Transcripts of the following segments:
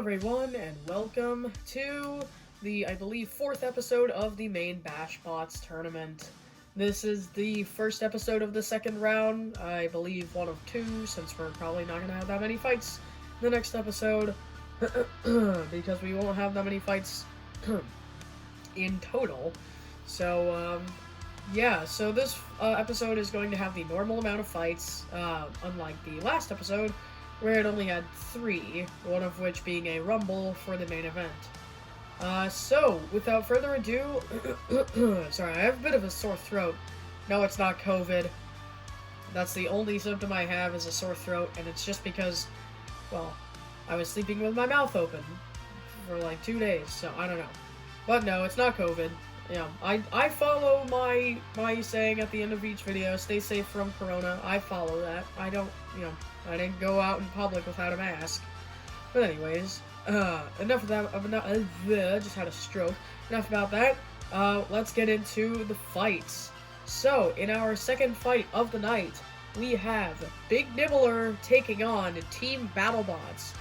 everyone, and welcome to the, I believe, 4th episode of the main BashBots tournament. This is the first episode of the second round, I believe 1 of 2, since we're probably not going to have that many fights in the next episode, because we won't have that many fights in total. So, yeah, so this episode is going to have the normal amount of fights, unlike the last episode, where it only had 3, one of which being a rumble for the main event. So, without further ado, sorry, I have a bit of a sore throat. No, it's not COVID. That's the only symptom I have is a sore throat, and it's just because, well, I was sleeping with my mouth open for like 2 days, so I don't know. But no, it's not COVID. Yeah, I follow my saying at the end of each video, stay safe from Corona. I follow that. I don't, I didn't go out in public without a mask. But anyways, enough of that. Just had a stroke. Enough about that. Let's get into the fights. So, in our second fight of the night, we have Big Nibbler taking on Team BattleBots.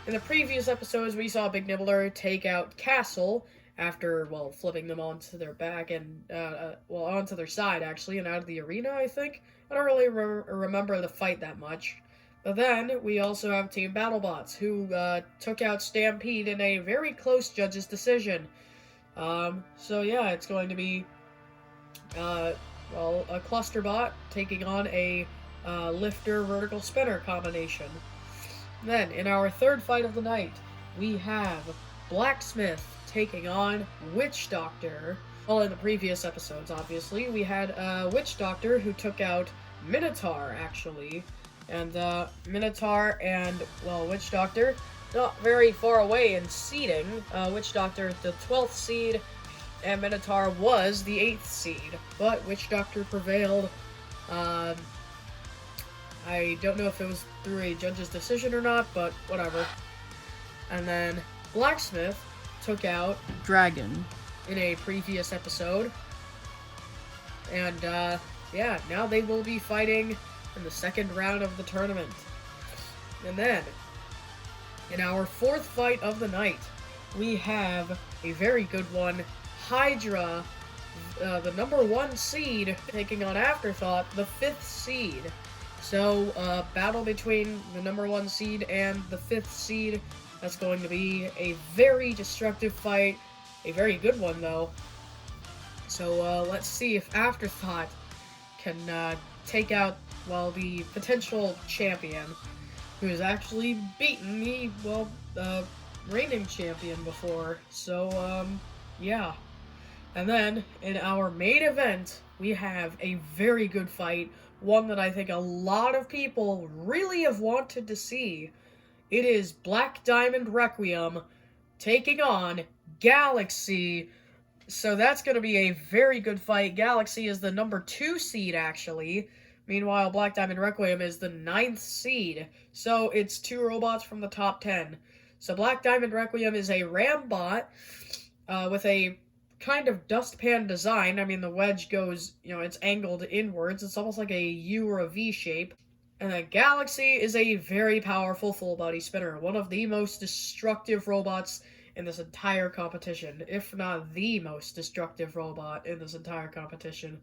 In the previous episodes, we saw Big Nibbler take out Castle after, well, flipping them onto their back and, onto their side, actually, and out of the arena, I think. I don't really remember the fight that much. But then, we also have Team BattleBots, who, took out Stampede in a very close judge's decision. So yeah, it's going to be, a Clusterbot taking on a, Lifter Vertical Spinner combination. Then, in our third fight of the night, we have Blacksmith taking on Witch Doctor. Well, in the previous episodes, obviously, we had Witch Doctor who took out Minotaur, actually. And Minotaur and, well, Witch Doctor, not very far away in seeding. Witch Doctor, the 12th seed, and Minotaur was the 8th seed. But Witch Doctor prevailed. I don't know if it was through a judge's decision or not, but whatever. And then Blacksmith took out Dragon in a previous episode. And, yeah, now they will be fighting in the second round of the tournament. And then, in our fourth fight of the night, we have a very good one, Hydra, the number 1 seed, taking on Afterthought, the 5th seed. So, battle between the number 1 seed and the 5th seed. That's going to be a very destructive fight. A very good one, though. So, let's see if Afterthought can, take out, well, the potential champion, who's actually beaten the, reigning champion before. So, yeah. And then, in our main event, we have a very good fight, one that I think a lot of people really have wanted to see. It is Black Diamond Requiem taking on Galaxy. So that's going to be a very good fight. Galaxy is the number 2 seed, actually. Meanwhile, Black Diamond Requiem is the 9th seed. So it's 2 robots from the top 10. So Black Diamond Requiem is a Rambot with a kind of dustpan design. I mean, the wedge goes, it's angled inwards. It's almost like a U or a V shape. And then Galaxy is a very powerful full-body spinner, one of the most destructive robots in this entire competition, if not the most destructive robot in this entire competition.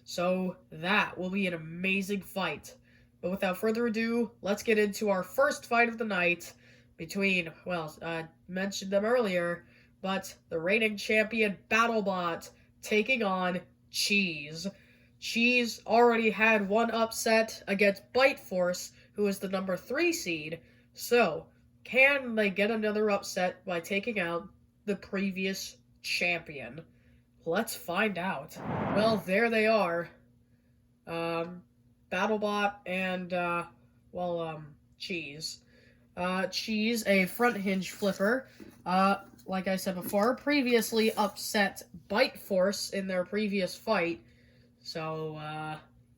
So that will be an amazing fight. But without further ado, let's get into our first fight of the night between, I mentioned them earlier, but the reigning champion BattleBot taking on Cheese. Cheese already had one upset against Bite Force, who is the number 3 seed. So, can they get another upset by taking out the previous champion? Let's find out. Well, there they are. BattleBot and, Cheese. Cheese, a front hinge flipper. Like I said before, previously upset Bite Force in their previous fight. So,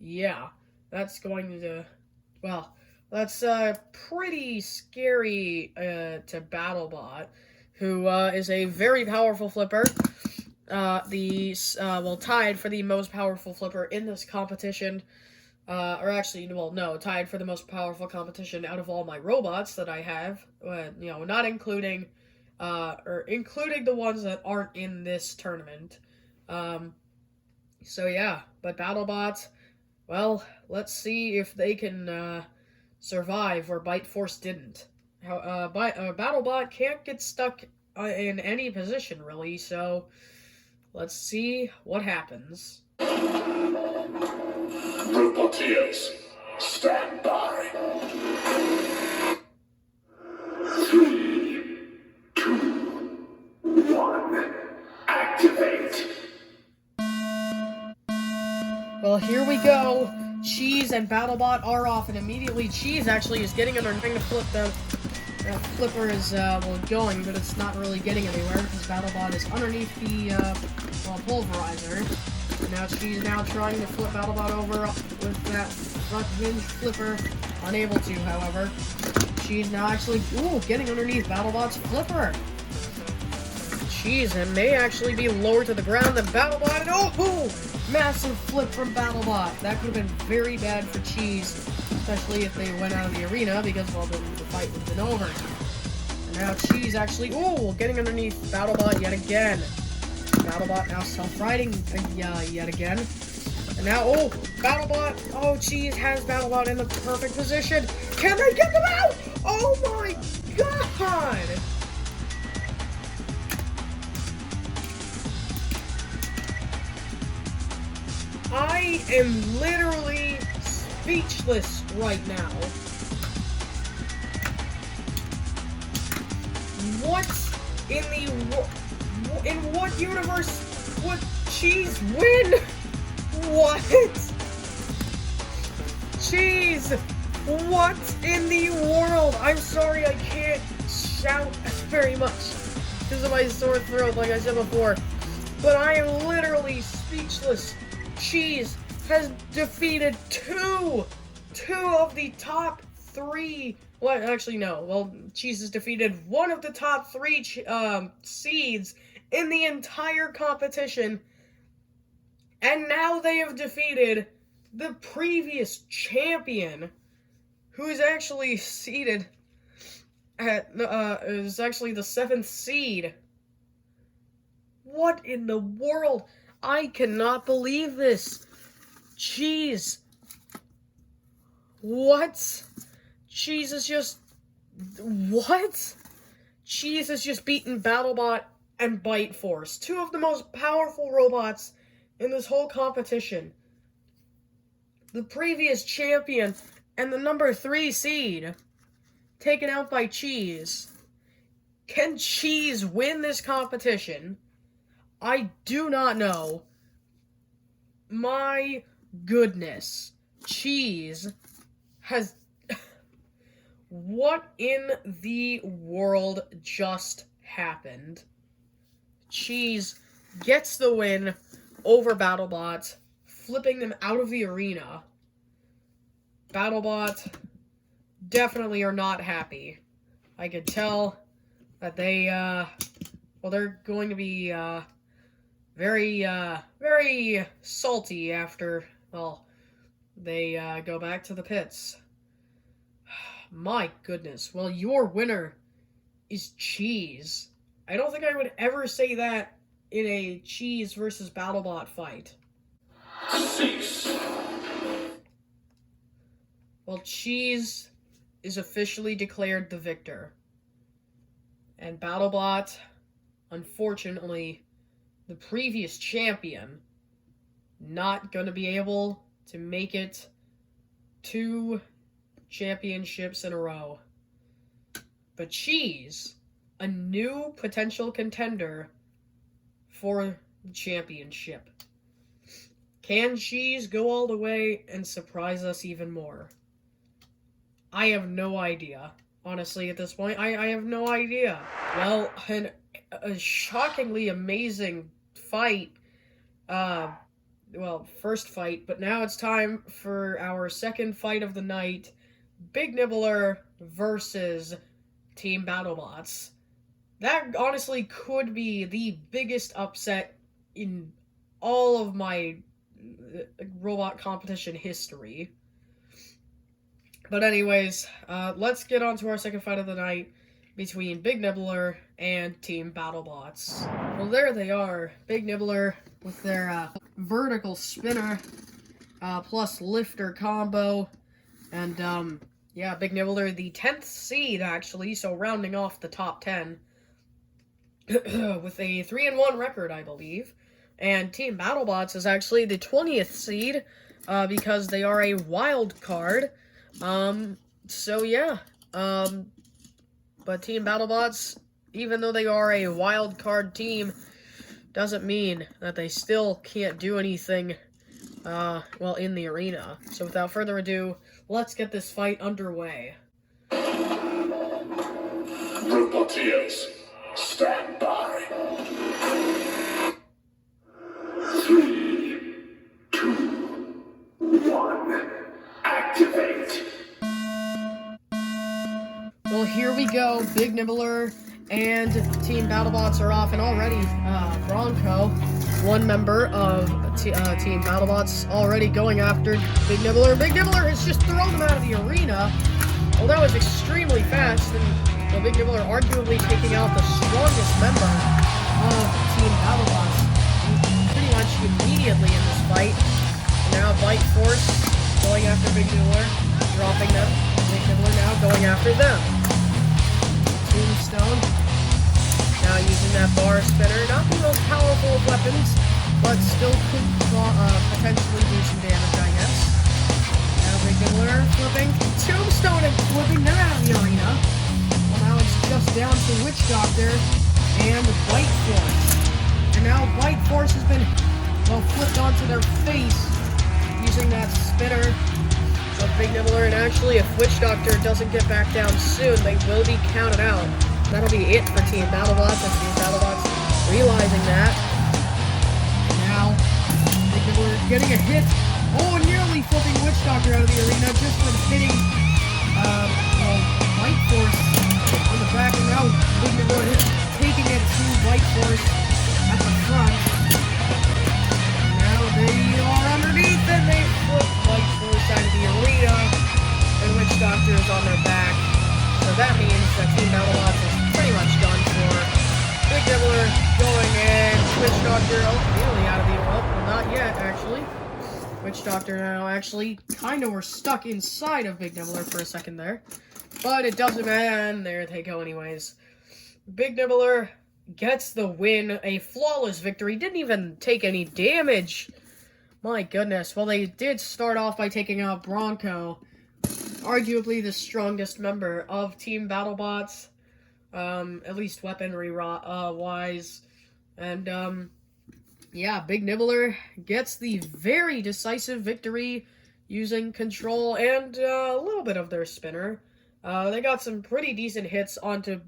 yeah, that's going to, that's, pretty scary, to BattleBot, who, is a very powerful flipper, tied for the most powerful flipper in this competition. Or actually, well, no, tied for the most powerful competition out of all my robots that I have. Not including, or including the ones that aren't in this tournament. So yeah, but BattleBots, well, let's see if they can, survive where Bite Force didn't. BattleBot can't get stuck in any position, really, so let's see what happens. Roboteers, stand by. 3, 2, 1, activate. Well, here we go. Cheese and BattleBot are off, and immediately Cheese actually is getting under trying to flip the flipper is going, but it's not really getting anywhere because BattleBot is underneath the pulverizer. And now Cheese now trying to flip BattleBot over with that front hinge flipper, unable to, however. Cheese now actually getting underneath BattleBot's flipper. Cheese and may actually be lower to the ground than BattleBot. And massive flip from BattleBot. That could have been very bad for Cheese, especially if they went out of the arena because, well, then the fight would have been over. And now Cheese actually, getting underneath BattleBot yet again. BattleBot now self-riding yet again. And now, BattleBot, Cheese has BattleBot in the perfect position. Can they get them out? Oh my god! I am literally speechless right now. What in what universe would Cheese win? What? Cheese! What in the world? I'm sorry I can't shout very much because of my sore throat, like I said before. But I am literally speechless. Cheese has defeated two of the top 3. Well, actually, no. Well, Cheese has defeated one of the top 3 seeds in the entire competition. And now they have defeated the previous champion, who is actually seeded at, is actually the 7th seed. What in the world? I cannot believe this. Cheese. What? Cheese is just... What? Cheese has just beaten BattleBot and Bite Force, 2 of the most powerful robots in this whole competition. The previous champion and the number 3 seed taken out by Cheese. Can Cheese win this competition? I do not know. My goodness. Cheese has... What in the world just happened? Cheese gets the win over BattleBot, flipping them out of the arena. BattleBot definitely are not happy. I could tell that they, they're going to be, very salty after, they, go back to the pits. My goodness. Well, your winner is Cheese. I don't think I would ever say that in a Cheese versus BattleBot fight. Cease. Well, Cheese is officially declared the victor. And BattleBot, unfortunately, the previous champion, not going to be able to make it 2 championships in a row. But Cheese, a new potential contender for the championship. Can Cheese go all the way and surprise us even more? I have no idea. Honestly, at this point, I have no idea. Well, a shockingly amazing fight. First fight, but now it's time for our second fight of the night. Big Nibbler versus Team BattleBots. That honestly could be the biggest upset in all of my robot competition history. But anyways, let's get on to our second fight of the night between Big Nibbler and Team BattleBots. Well, there they are. Big Nibbler with their vertical spinner plus lifter combo. And, yeah, Big Nibbler, the 10th seed, actually, so rounding off the top 10. With a 3-1 record, I believe. And Team BattleBots is actually the 20th seed, because they are a wild card. So yeah, but Team BattleBots, even though they are a wild card team, doesn't mean that they still can't do anything, well, in the arena. So without further ado, let's get this fight underway. Roboteers, stand by. 3, 2, 1, activate. Well, here we go. Big Nibbler and Team BattleBots are off, and already Bronco, one member of Team BattleBots, already going after Big Nibbler. Big Nibbler has just thrown him out of the arena. Well, that was extremely fast, and well, Big Nibbler arguably taking out the strongest member of Team BattleBots pretty much immediately in this fight. And now Bite Force going after Big Nibbler, dropping them. Big Nibbler now going after them. Tombstone now using that bar spinner. Not the most powerful of weapons, but still could potentially do some damage, I guess. Now Big Nibbler flipping Tombstone and flipping them out of the arena. Well, now it's just down to Witch Doctor and Bite Force. And now Bite Force has been, well, flipped onto their face using that spinner of Big Nibbler, and actually if Witch Doctor doesn't get back down soon, they will be counted out. That'll be it for Team BattleBots, and Team BattleBots realizing that. Now, Big Nibbler getting a hit. Oh, nearly flipping Witch Doctor out of the arena just from hitting, well, Bite Force on the back, and now Big Nibbler taking it to Bite Force at the front. Now they are underneath, and they flip Bite Force out of the arena, and Witch Doctor is on their back. So that means that Team BattleBots is pretty much done for. Big Nibbler going in, Witch Doctor, oh, nearly out of the, well, not yet, actually. Witch Doctor now actually kind of were stuck inside of Big Nibbler for a second there. But it doesn't matter, and there they go anyways. Big Nibbler gets the win, a flawless victory, didn't even take any damage. My goodness. Well, they did start off by taking out Bronco, arguably the strongest member of Team BattleBots, at least weaponry wise. And yeah, Big Nibbler gets the very decisive victory using control and a little bit of their spinner. They got some pretty decent hits onto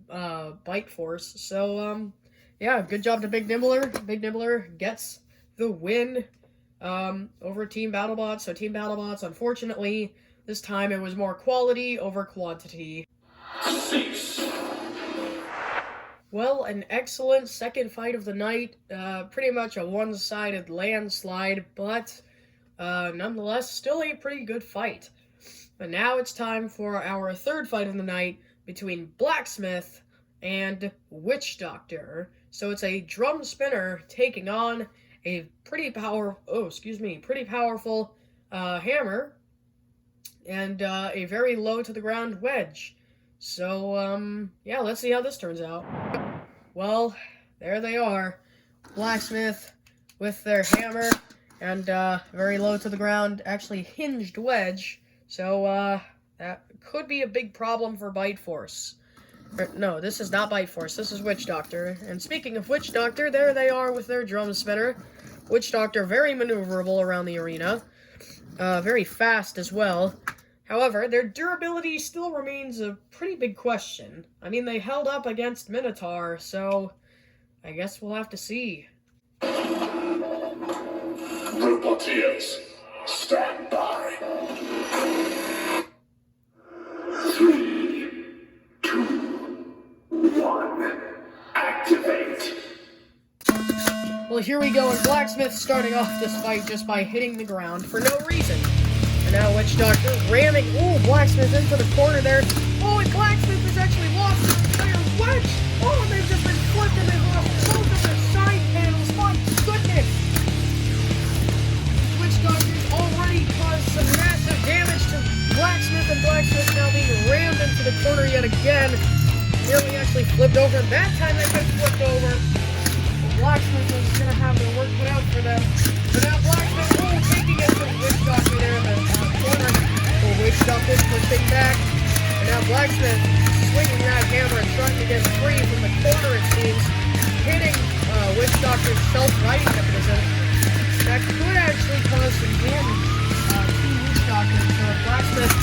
Bite Force. So yeah, good job to Big Nibbler. Big Nibbler gets the win over Team BattleBots. So Team BattleBots, unfortunately, this time it was more quality over quantity. Cease. Well, an excellent second fight of the night. Pretty much a one-sided landslide, but nonetheless, still a pretty good fight. But now it's time for our third fight of the night between Blacksmith and Witch Doctor. So it's a drum spinner taking on a pretty powerful hammer and a very low to the ground wedge. So yeah, let's see how this turns out. Well, there they are. Blacksmith with their hammer and very low to the ground, actually hinged wedge. So that could be a big problem for Bite Force. No, this is not Bite Force, this is Witch Doctor. And speaking of Witch Doctor, there they are with their drum spinner. Witch Doctor, very maneuverable around the arena. Very fast as well. However, their durability still remains a pretty big question. I mean, they held up against Minotaur, so I guess we'll have to see. Roboteers, stand by. 3, 2, 1, activate. Well, here we go, and Blacksmith starting off this fight just by hitting the ground for no reason. And now Witch Doctor ramming, Blacksmith into the corner there. Oh, and Blacksmith has actually lost his entire wedge. Oh, and they've just been flipped and they've lost both of their side panels. My goodness. Witch Doctor's already caused some massive damage to Blacksmith, and Blacksmith now being rammed into the corner yet again. Nearly actually flipped over. That time they got flipped over. Blacksmith is going to have their work cut out for them. But now Blacksmith, taking it from Witch Doctor there in the corner. Witch Doctor pushing back. And now Blacksmith swinging that hammer and trying to get free from the corner, it seems. Hitting Witch Doctor's self-righting mechanism. That could actually cause some damage to Witch Doctor. So if Blacksmith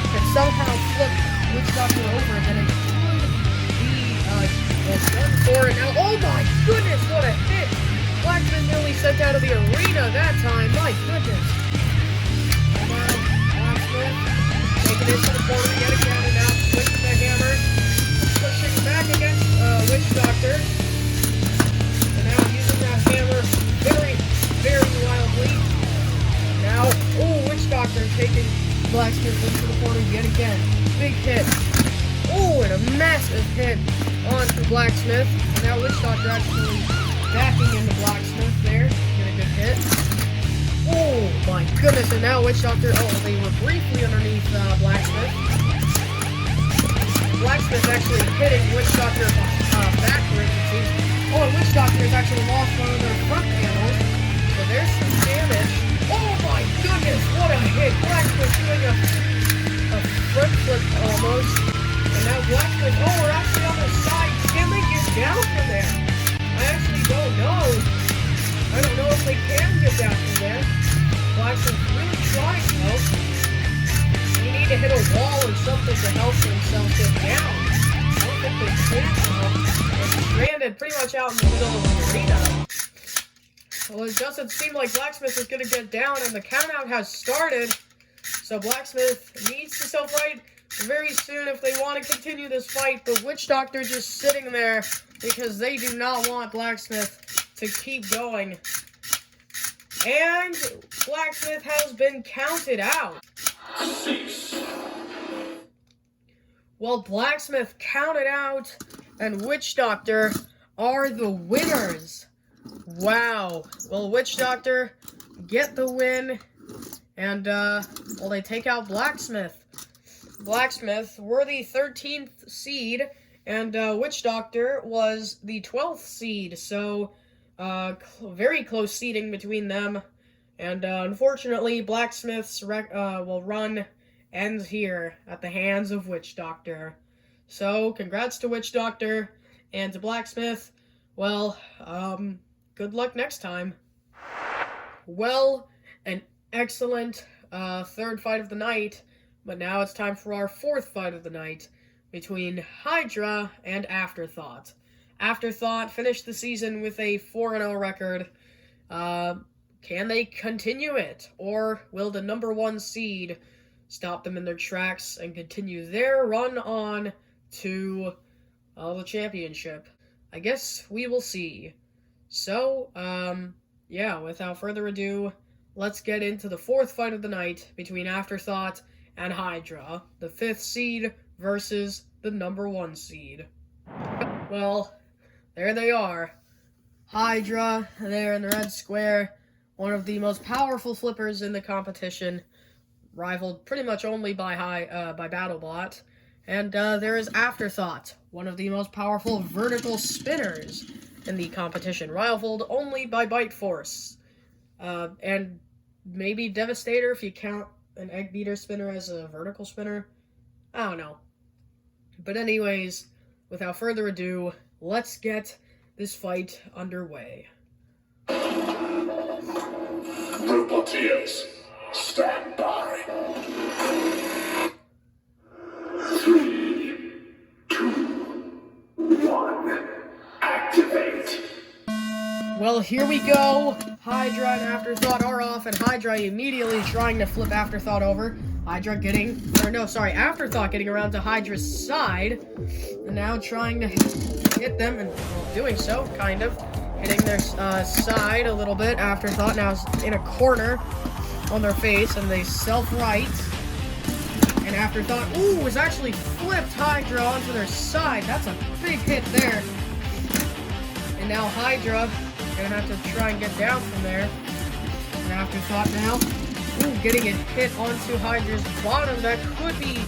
can somehow flip Witch Doctor over, then it could be 1-4. And now, oh my goodness, what a hit! Blacksmith nearly sent out of the arena that time. My goodness. And now Blacksmith taking it to the corner yet again, and now swinging the hammer, pushing back against Witch Doctor. And now using that hammer very, very wildly. Now, Witch Doctor taking Blacksmith into the corner yet again. Big hit. And a massive hit onto Blacksmith. Now Witch Doctor actually backing into Blacksmith there. Get a good hit. Oh my goodness, and now Witch Doctor, they were briefly underneath Blacksmith. Blacksmith actually hitting Witch Doctor backwards, it seems. And Witch Doctor has actually lost one of their front panels. So there's some damage. Oh my goodness, what a hit! Blacksmith doing a front flip almost. And now Blacksmith, we're actually on the side. Can they get down from there? I actually don't know. I don't know if they can get down from there. Blacksmith really trying though. You need to hit a wall or something to help themselves get down. I don't think they can though. They're stranded pretty much out in the middle of the arena. Well, it doesn't seem like Blacksmith is going to get down, and the countout has started. So Blacksmith needs to self-right very soon if they want to continue this fight, but Witch Doctor just sitting there because they do not want Blacksmith to keep going. And Blacksmith has been counted out. Well, Blacksmith counted out and Witch Doctor are the winners. Wow. Well, Witch Doctor get the win, and they take out Blacksmith. Blacksmith were the 13th seed, and Witch Doctor was the 12th seed, so very close seeding between them. And unfortunately, Blacksmith's run ends here at the hands of Witch Doctor. So, congrats to Witch Doctor, and to Blacksmith, well, good luck next time. Well, an excellent third fight of the night. But now it's time for our fourth fight of the night between Hydra and Afterthought. Afterthought finished the season with a 4-0 record. Can they continue it? Or will the number 1 seed stop them in their tracks and continue their run on to the championship? I guess we will see. So, without further ado, let's get into the fourth fight of the night between Afterthought and Hydra, the 5th seed versus the number 1 seed. Well, there they are. Hydra, there in the red square, one of the most powerful flippers in the competition, rivaled pretty much only by BattleBot. And there is Afterthought, one of the most powerful vertical spinners in the competition, rivaled only by Bite Force. And maybe Devastator if you count an Egg Beater spinner as a vertical spinner. I don't know. But anyways, without further ado, let's get this fight underway. Roboteers, stand by. 3, 2, 1, activate. Well, here we go. Hydra and Afterthought are off, and Hydra immediately trying to flip Afterthought over. Afterthought getting around to Hydra's side, and now trying to hit them, and doing so, kind of. Hitting their side a little bit. Afterthought now is in a corner. on their face, and they self-right. And Afterthought, is actually flipped Hydra onto their side. That's a big hit there. And now Hydra gonna have to try and get down from there. And Afterthought now, getting a hit onto Hydra's bottom. That could be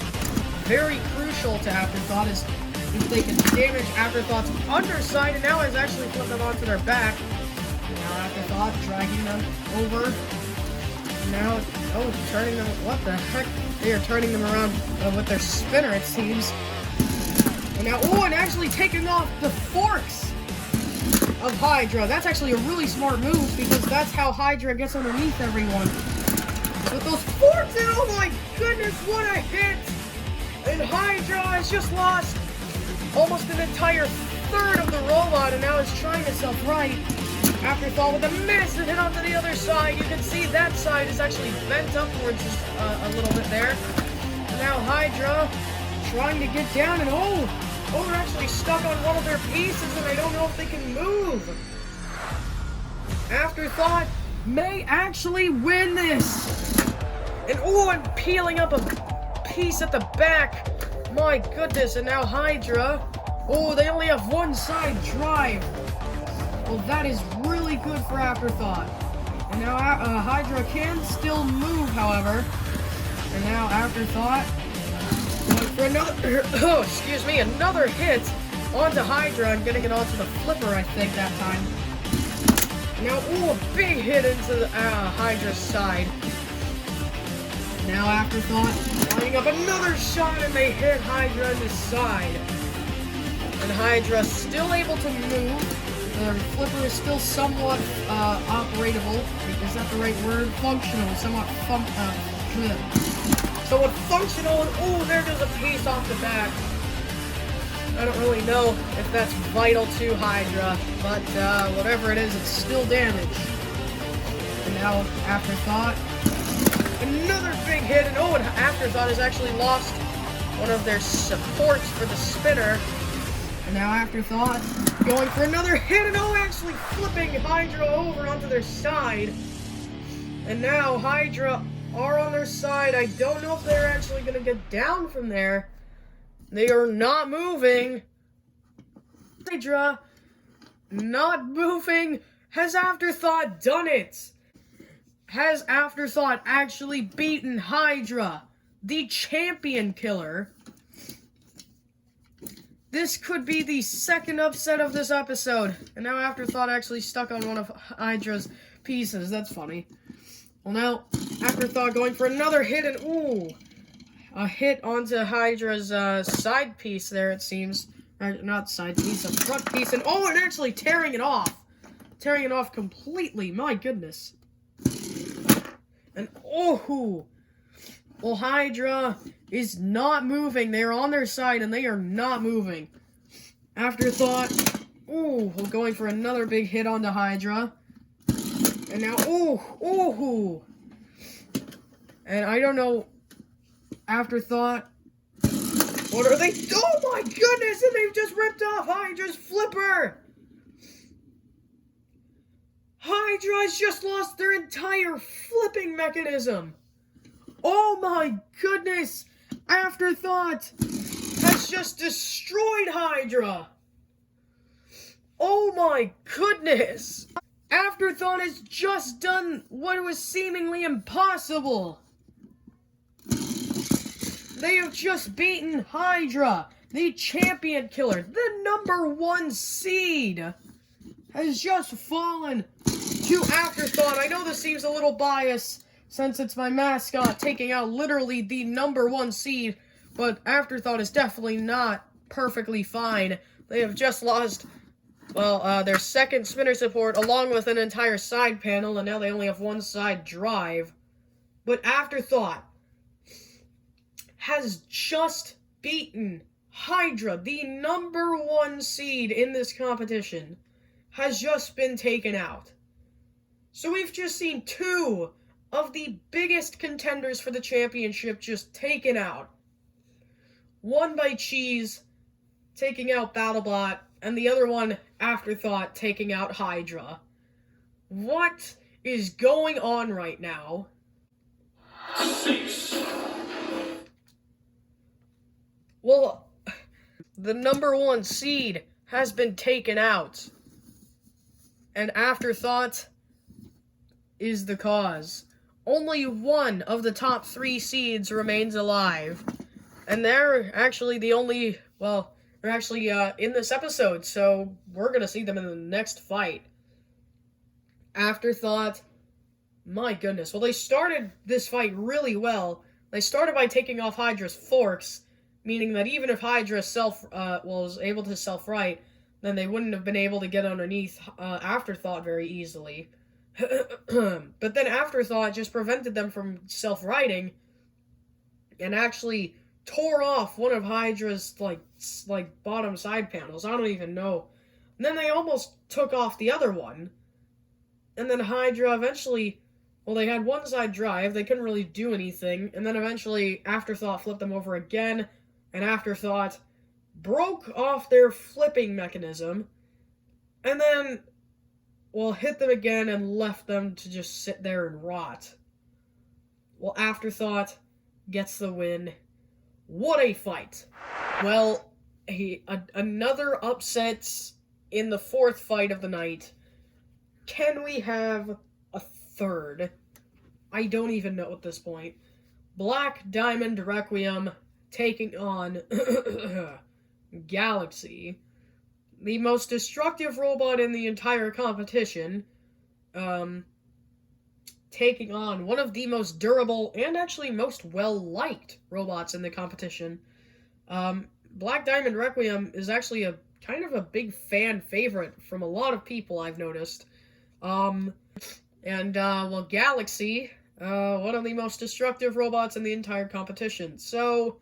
very crucial to Afterthought, as if they can damage Afterthought's underside, and now is actually flipping them onto their back. And now Afterthought dragging them over. And now, turning them, what the heck? They are turning them around with their spinner, it seems. And now, and actually taking off the forks of Hydra. That's actually a really smart move, because that's how Hydra gets underneath everyone. With those forks, and oh my goodness, what a hit! And Hydra has just lost almost an entire third of the robot, and now is trying to self-right. Afterthought with a massive hit onto the other side. You can see that side is actually bent upwards a little bit there. And now Hydra trying to get down, and they're actually stuck on one of their pieces, and I don't know if they can move. Afterthought may actually win this. And and peeling up a piece at the back. My goodness, and now Hydra, they only have one side drive. Well, that is really good for Afterthought. And now Hydra can still move, however. And now Afterthought going for another hit onto Hydra, and getting it onto the flipper, I think, that time. And now, a big hit into the Hydra's side. Now Afterthought lining up another shot, and they hit Hydra in the side. And Hydra still able to move. The flipper is still somewhat operatable. Is that the right word? Functional. Somewhat functional. And there goes a piece off the back. I don't really know if that's vital to Hydra, but whatever it is, it's still damaged. And now Afterthought, another big hit, and Afterthought has actually lost one of their supports for the spinner. And now Afterthought going for another hit, and actually flipping Hydra over onto their side. And now Hydra are on their side. I don't know if they're actually going to get down from there. They are not moving. Hydra not moving. Has Afterthought done it? Has Afterthought actually beaten Hydra, the champion killer? This could be the second upset of this episode. And now Afterthought actually stuck on one of Hydra's pieces. That's funny. Well, now Afterthought going for another hit, and a hit onto Hydra's side piece there, it seems. Not side piece, a front piece, and and actually tearing it off. Tearing it off completely, my goodness. And well, Hydra is not moving. They are on their side, and they are not moving. Afterthought, going for another big hit onto Hydra. And now, and I don't know, Afterthought, what are they? Oh my goodness, and they've just ripped off Hydra's flipper! Hydra has just lost their entire flipping mechanism! Oh my goodness! Afterthought has just destroyed Hydra! Oh my goodness! Afterthought has just done what was seemingly impossible! They have just beaten Hydra, the champion killer, the #1 seed, has just fallen to Afterthought. I know this seems a little biased, since it's my mascot taking out literally the #1 seed, but Afterthought is definitely not perfectly fine. They have just lost, their second spinner support, along with an entire side panel, and now they only have one side drive. But Afterthought has just beaten Hydra, the #1 seed in this competition, has just been taken out. So we've just seen two of the biggest contenders for the championship just taken out. One by Cheese, taking out BattleBot, and the other one, Afterthought, taking out Hydra. What is going on right now? Cease. Well, the number 1 seed has been taken out. And Afterthought is the cause. Only 1 of the top 3 seeds remains alive. And they're actually the only, well, they're actually in this episode, so we're going to see them in the next fight. Afterthought, my goodness. Well, they started this fight really well. They started by taking off Hydra's forks, meaning that even if Hydra was able to self-right, then they wouldn't have been able to get underneath Afterthought very easily. But then Afterthought just prevented them from self-righting and actually tore off one of Hydra's like bottom side panels. I don't even know. And then they almost took off the other one. And then Hydra eventually, well, they had one side drive, they couldn't really do anything, and then eventually Afterthought flipped them over again, and Afterthought broke off their flipping mechanism, and then, well, hit them again and left them to just sit there and rot. Well, Afterthought gets the win. What a fight. Well, another upset in the 4th fight of the night. Can we have a 3rd? I don't even know at this point. Black Diamond Requiem taking on Galaxy, the most destructive robot in the entire competition, taking on one of the most durable and actually most well-liked robots in the competition. Black Diamond Requiem is actually a kind of a big fan favorite from a lot of people, I've noticed. Well, Galaxy, one of the most destructive robots in the entire competition. So,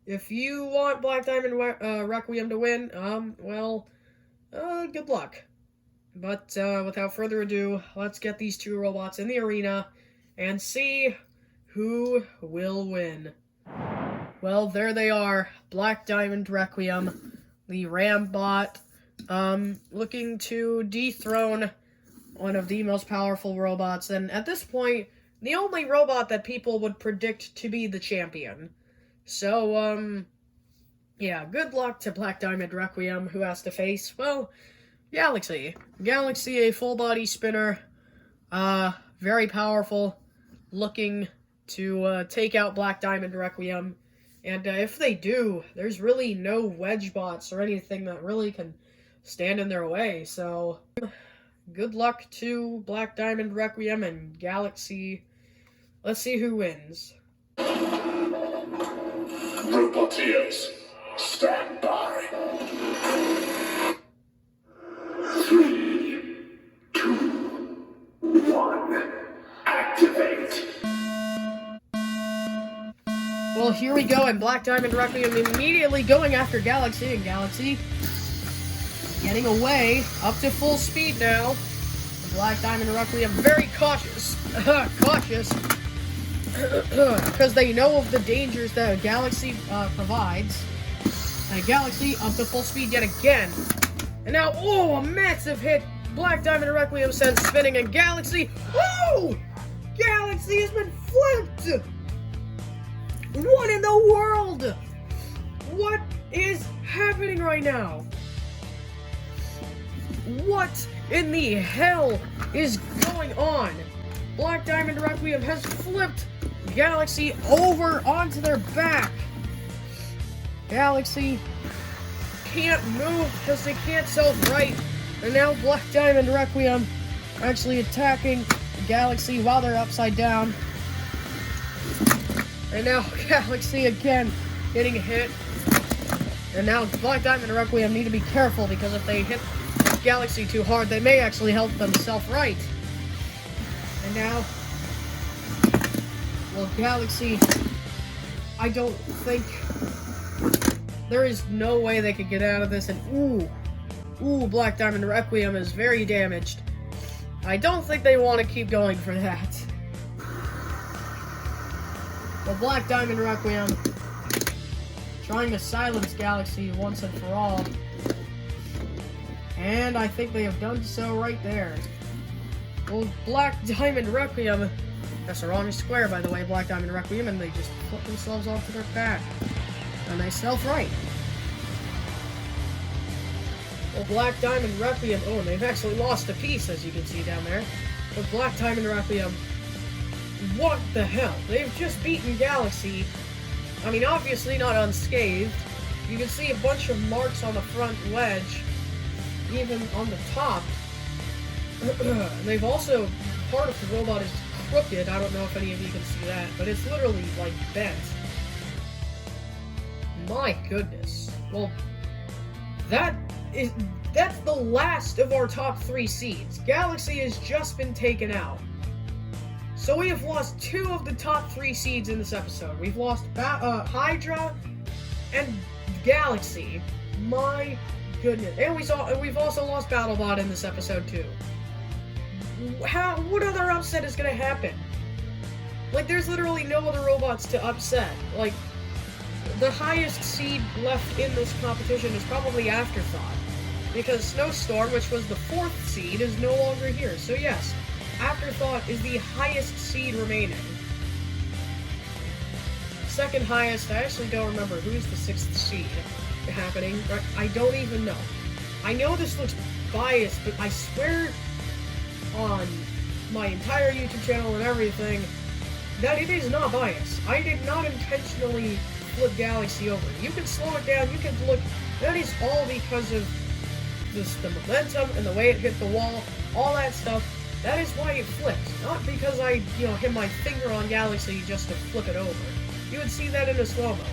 if you want Black Diamond Requiem to win, good luck. But, without further ado, let's get these 2 robots in the arena and see who will win. Well, there they are, Black Diamond Requiem, the Rambot, looking to dethrone one of the most powerful robots, and at this point, the only robot that people would predict to be the champion. So, yeah, good luck to Black Diamond Requiem, who has to face, well, Galaxy. Galaxy, a full-body spinner, very powerful, looking to take out Black Diamond Requiem, and if they do, there's really no WedgeBots or anything that really can stand in their way, so good luck to Black Diamond Requiem and Galaxy. Let's see who wins. Roboteers, stand by. 3, 2, 1, activate. Well, here we go, and Black Diamond Requiem immediately going after Galaxy, and Galaxy getting away, up to full speed now. The Black Diamond Requiem very cautious, because they know of the dangers that Galaxy provides. And Galaxy up to full speed yet again. And now, oh, a massive hit. Black Diamond Requiem sends spinning, and Galaxy, oh! Galaxy has been flipped! What in the world? What is happening right now? What in the hell is going on? Black Diamond Requiem has flipped Galaxy over onto their back. Galaxy can't move because they can't self-right. And now Black Diamond Requiem actually attacking Galaxy while they're upside down. And now Galaxy again getting hit. And now Black Diamond Requiem need to be careful, because if they hit Galaxy too hard, they may actually help them self-right. And now, well, Galaxy, I don't think, there is no way they could get out of this, and ooh, Black Diamond Requiem is very damaged. I don't think they want to keep going for that. But Black Diamond Requiem trying to silence Galaxy once and for all. And I think they have done so right there. Well, Black Diamond Requiem That's the wrong square, by the way, Black Diamond Requiem, and they just flip themselves off to their back. And they self-right. Well, Black Diamond Requiem, oh, and they've actually lost a piece, as you can see down there. But Black Diamond Requiem, what the hell? They've just beaten Galaxy. I mean, obviously not unscathed. You can see a bunch of marks on the front wedge, even on the top. They've also, part of the robot is crooked. I don't know if any of you can see that, but it's literally, like, bent. My goodness. Well, that's the last of our top 3 seeds. Galaxy has just been taken out. So we have lost 2 of the top 3 seeds in this episode. We've lost Hydra and Galaxy. My goodness. And we've also lost BattleBot in this episode too. What other upset is gonna happen? Like, there's literally no other robots to upset. Like, the highest seed left in this competition is probably Afterthought, because Snowstorm, which was the 4th seed, is no longer here. So yes, Afterthought is the highest seed remaining. Second highest, I actually don't remember who's the 6th seed happening. I don't even know. I know this looks biased, but I swear on my entire YouTube channel and everything that it is not biased. I did not intentionally flip Galaxy over. You can slow it down, you can look, that is all because of the momentum and the way it hit the wall, all that stuff. That is why it flipped, not because I, hit my finger on Galaxy just to flip it over. You would see that in a slow-mo.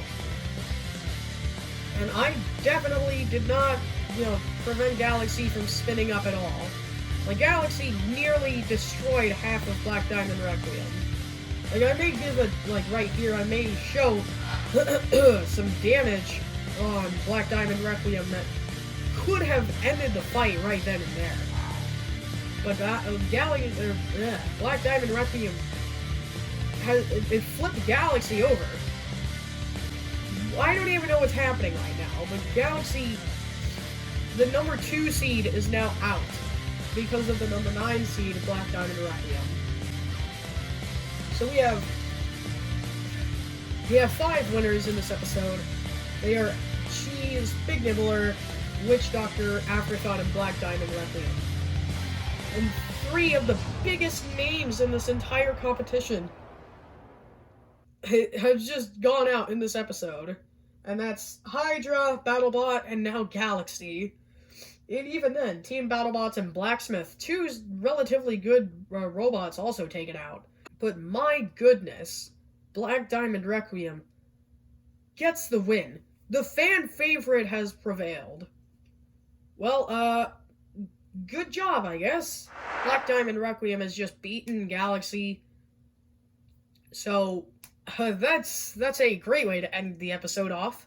And I definitely did not, prevent Galaxy from spinning up at all. Like, Galaxy nearly destroyed half of Black Diamond Requiem. Like, I may give it, right here, I may show some damage on Black Diamond Requiem that could have ended the fight right then and there. But Black Diamond Requiem it flipped Galaxy over. I don't even know what's happening right now, but Galaxy, the number 2 seed is now out because of the number 9 seed, Black Diamond Requiem. So we have 5 winners in this episode. They are Cheese, Big Nibbler, Witch Doctor, Afterthought, and Black Diamond Requiem. And 3 of the biggest names in this entire competition have just gone out in this episode. And that's Hydra, BattleBot, and now Galaxy. And even then, Team BattleBots and Blacksmith, 2 relatively good robots also taken out. But my goodness, Black Diamond Requiem gets the win. The fan favorite has prevailed. Well, good job, I guess. Black Diamond Requiem has just beaten Galaxy. So, that's a great way to end the episode off.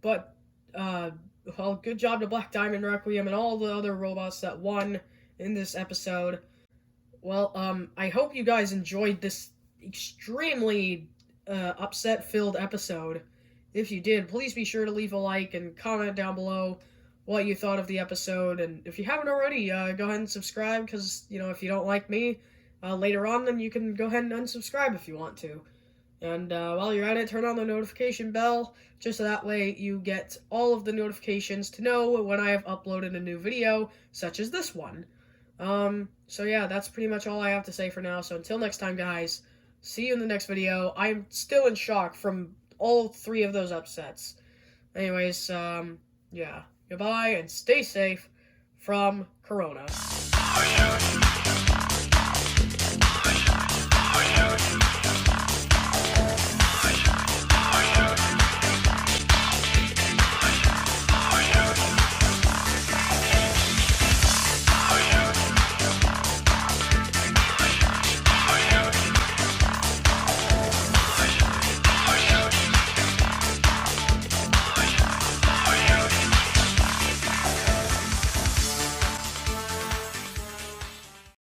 But, well, good job to Black Diamond Requiem and all the other robots that won in this episode. Well, I hope you guys enjoyed this extremely upset-filled episode. If you did, please be sure to leave a like and comment down below what you thought of the episode. And if you haven't already, go ahead and subscribe, because, if you don't like me later on, then you can go ahead and unsubscribe if you want to. And while you're at it, turn on the notification bell, just so that way you get all of the notifications to know when I have uploaded a new video, such as this one. So yeah, that's pretty much all I have to say for now. So until next time, guys, see you in the next video. I'm still in shock from all 3 of those upsets. Anyways, yeah, goodbye and stay safe from Corona.